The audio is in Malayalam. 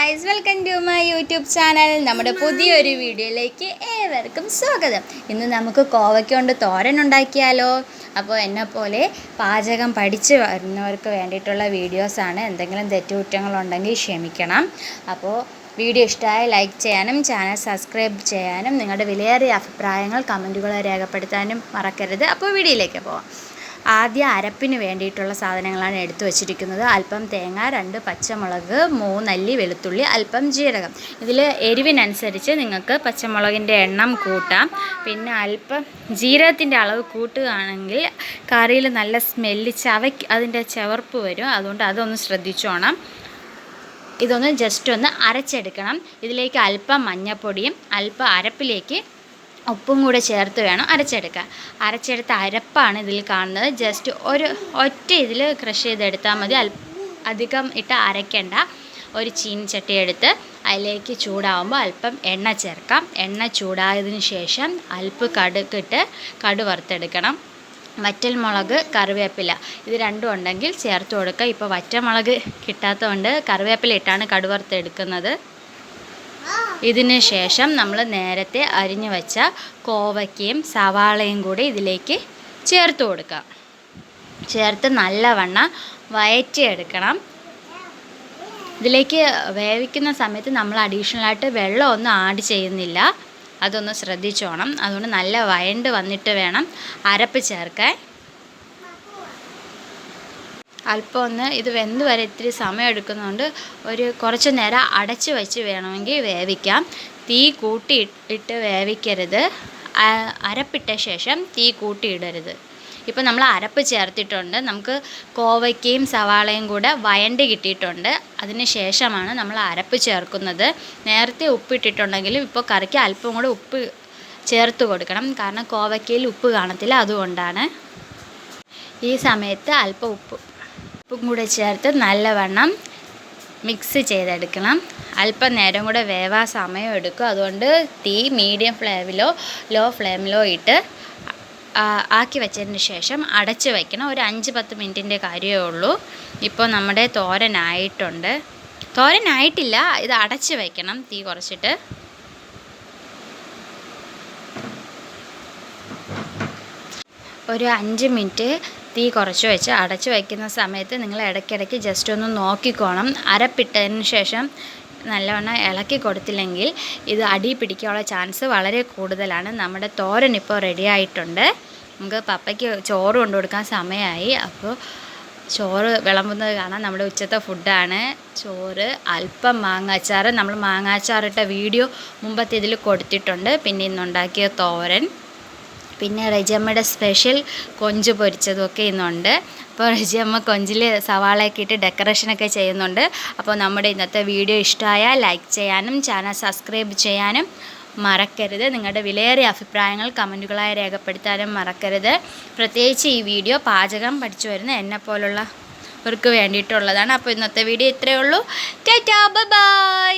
Guys, welcome to my YouTube channel. നമ്മുടെ പുതിയൊരു വീഡിയോയിലേക്ക് ഏവർക്കും സ്വാഗതം. ഇന്ന് നമുക്ക് കോവയ്ക്ക കൊണ്ട് തോരൻ ഉണ്ടാക്കിയാലോ? അപ്പോൾ എന്നെപ്പോലെ പാചകം പഠിച്ച് വരുന്നവർക്ക് വേണ്ടിയിട്ടുള്ള വീഡിയോസാണ്. എന്തെങ്കിലും തെറ്റുകുറ്റങ്ങളുണ്ടെങ്കിൽ ക്ഷമിക്കണം. അപ്പോൾ വീഡിയോ ഇഷ്ടമായി ലൈക്ക് ചെയ്യാനും ചാനൽ സബ്സ്ക്രൈബ് ചെയ്യാനും നിങ്ങളുടെ വിലയേറിയ അഭിപ്രായങ്ങൾ കമൻറ്റുകൾ രേഖപ്പെടുത്താനും മറക്കരുത്. അപ്പോൾ വീഡിയോയിലേക്ക് പോവാം. ആദ്യം അരപ്പിന് വേണ്ടിയിട്ടുള്ള സാധനങ്ങളാണ് എടുത്തു വച്ചിരിക്കുന്നത്. അല്പം തേങ്ങ, 2 പച്ചമുളക്, 3 അല്ലി വെളുത്തുള്ളി, അല്പം ജീരകം. ഇതിൽ എരിവിനനുസരിച്ച് നിങ്ങൾക്ക് പച്ചമുളകിൻ്റെ എണ്ണം കൂട്ടാം. പിന്നെ അല്പം ജീരകത്തിൻ്റെ അളവ് കൂട്ടുകയാണെങ്കിൽ കറിയിൽ നല്ല സ്മെല്ല് അതിൻ്റെ ചവർപ്പ് വരും. അതുകൊണ്ട് അതൊന്ന് ശ്രദ്ധിച്ചോണം. ഇതൊന്ന് ജസ്റ്റ് ഒന്ന് അരച്ചെടുക്കണം. ഇതിലേക്ക് അല്പം മഞ്ഞൾപ്പൊടിയും അല്പം അരപ്പിലേക്ക് ഉപ്പും കൂടെ ചേർത്ത് വേണം അരച്ചെടുക്കാൻ. അരച്ചെടുത്ത അരപ്പാണ് ഇതിൽ കാണുന്നത്. ജസ്റ്റ് ഒറ്റ ഇതിൽ ക്രഷ് ചെയ്തെടുത്താൽ മതി. അധികം ഇട്ട് അരയ്ക്കേണ്ട. ഒരു ചീനിച്ചട്ടി എടുത്ത് അതിലേക്ക് ചൂടാവുമ്പോൾ അല്പം എണ്ണ ചേർക്കാം. എണ്ണ ചൂടായതിനു ശേഷം അല്പം കടുക് വറുത്തെടുക്കണം. വറ്റൽമുളക്, കറിവേപ്പില ഇത് രണ്ടും ഉണ്ടെങ്കിൽ ചേർത്ത് കൊടുക്കുക. ഇപ്പോൾ വറ്റൽമുളക് കിട്ടാത്തതുകൊണ്ട് കറിവേപ്പില ഇട്ടാണ് കടുക് വറുത്തെടുക്കുന്നത്. ഇതിന് ശേഷം നമ്മൾ നേരത്തെ അരിഞ്ഞു വെച്ച കോവയ്ക്കയും സവാളയും കൂടി ഇതിലേക്ക് ചേർത്ത് കൊടുക്കാം. ചേർത്ത് നല്ലവണ്ണം വഴറ്റിയെടുക്കണം. ഇതിലേക്ക് വേവിക്കുന്ന സമയത്ത് നമ്മൾ അഡീഷണലായിട്ട് വെള്ളമൊന്നും ആഡ് ചെയ്യുന്നില്ല. അതൊന്ന് ശ്രദ്ധിച്ചോണം. അതുകൊണ്ട് നല്ല വഴണ്ട് വന്നിട്ട് വേണം അരപ്പ് ചേർക്കാൻ. അല്പം ഒന്ന് ഇത് വെന്ത് വരെ ഇത്തിരി സമയം എടുക്കുന്നതുകൊണ്ട് കുറച്ച് നേരം അടച്ച് വെച്ച് വേണമെങ്കിൽ വേവിക്കാം. തീ കൂട്ടിയിട്ട് വേവിക്കരുത്. അരപ്പിട്ട ശേഷം തീ കൂട്ടിയിടരുത്. ഇപ്പോൾ നമ്മൾ അരപ്പ് ചേർത്തിട്ടുണ്ട്. നമുക്ക് കോവയ്ക്കയും സവാളയും കൂടെ വഴണ്ട് കിട്ടിയിട്ടുണ്ട്. അതിന് ശേഷമാണ് നമ്മൾ അരപ്പ് ചേർക്കുന്നത്. നേരത്തെ ഉപ്പിട്ടിട്ടുണ്ടെങ്കിലും ഇപ്പോൾ കറിക്ക് അല്പം കൂടെ ഉപ്പ് ചേർത്ത് കൊടുക്കണം. കാരണം കോവയ്ക്കയിൽ ഉപ്പ് കാണത്തില്ല, അതുകൊണ്ടാണ്. ഈ സമയത്ത് അല്പം ഉപ്പും കൂടെ ചേർത്ത് നല്ലവണ്ണം മിക്സ് ചെയ്തെടുക്കണം. അല്പം നേരം കൂടെ വേവാൻ സമയം എടുക്കും. അതുകൊണ്ട് തീ മീഡിയം ഫ്ലെയിമിലോ ലോ ഫ്ലെയിമിലോ ഇട്ട് ആക്കി വെച്ചതിന് ശേഷം അടച്ച് വയ്ക്കണം. ഒരു 5-10 മിനിറ്റിൻ്റെ കാര്യമേ ഉള്ളൂ. ഇപ്പോൾ നമ്മുടെ തോരനായിട്ടുണ്ട്. തോരനായിട്ടില്ല, ഇത് അടച്ച് വയ്ക്കണം തീ കുറച്ചിട്ട്. ഒരു 5 മിനിറ്റ് തീ കുറച്ച് വെച്ച് അടച്ച് വയ്ക്കുന്ന സമയത്ത് നിങ്ങൾ ഇടയ്ക്കിടയ്ക്ക് ജസ്റ്റ് ഒന്ന് നോക്കിക്കോണം. അരപ്പിട്ടതിന് ശേഷം നല്ലവണ്ണം ഇളക്കി കൊടുത്തില്ലെങ്കിൽ ഇത് അടി പിടിക്കാനുള്ള ചാൻസ് വളരെ കൂടുതലാണ്. നമ്മുടെ തോരൻ ഇപ്പോൾ റെഡി ആയിട്ടുണ്ട്. നമുക്ക് പപ്പയ്ക്ക് ചോറ് കൊണ്ടു കൊടുക്കാൻ സമയമായി. അപ്പോൾ ചോറ് വിളമ്പുന്നത് കാണാൻ നമ്മുടെ ഉച്ചത്തെ ഫുഡാണ്. ചോറ്, അല്പം മാങ്ങാച്ചാറ്. നമ്മൾ മാങ്ങാച്ചാറിട്ട വീഡിയോ മുമ്പത്തെ ഇതിൽ കൊടുത്തിട്ടുണ്ട്. പിന്നെ ഇന്നുണ്ടാക്കിയ തോരൻ, പിന്നെ റെജിയമ്മയുടെ സ്പെഷ്യൽ കൊഞ്ച് പൊരിച്ചതൊക്കെ ഇന്നുണ്ട്. അപ്പോൾ റെജിയമ്മ കൊഞ്ചിൽ സവാളയൊക്കെ ഇട്ട് ഡെക്കറേഷനൊക്കെ ചെയ്യുന്നുണ്ട്. അപ്പോൾ നമ്മുടെ ഇന്നത്തെ വീഡിയോ ഇഷ്ടമായാൽ ലൈക്ക് ചെയ്യാനും ചാനൽ സബ്സ്ക്രൈബ് ചെയ്യാനും മറക്കരുത്. നിങ്ങളുടെ വിലയേറിയ അഭിപ്രായങ്ങൾ കമൻറ്റുകളായി രേഖപ്പെടുത്താനും മറക്കരുത്. പ്രത്യേകിച്ച് ഈ വീഡിയോ പാചകം പഠിച്ചു വരുന്ന എന്നെപ്പോലുള്ളവർക്ക് വേണ്ടിയിട്ടുള്ളതാണ്. അപ്പോൾ ഇന്നത്തെ വീഡിയോ ഇത്രയേ ഉള്ളൂ. Tata, bye bye.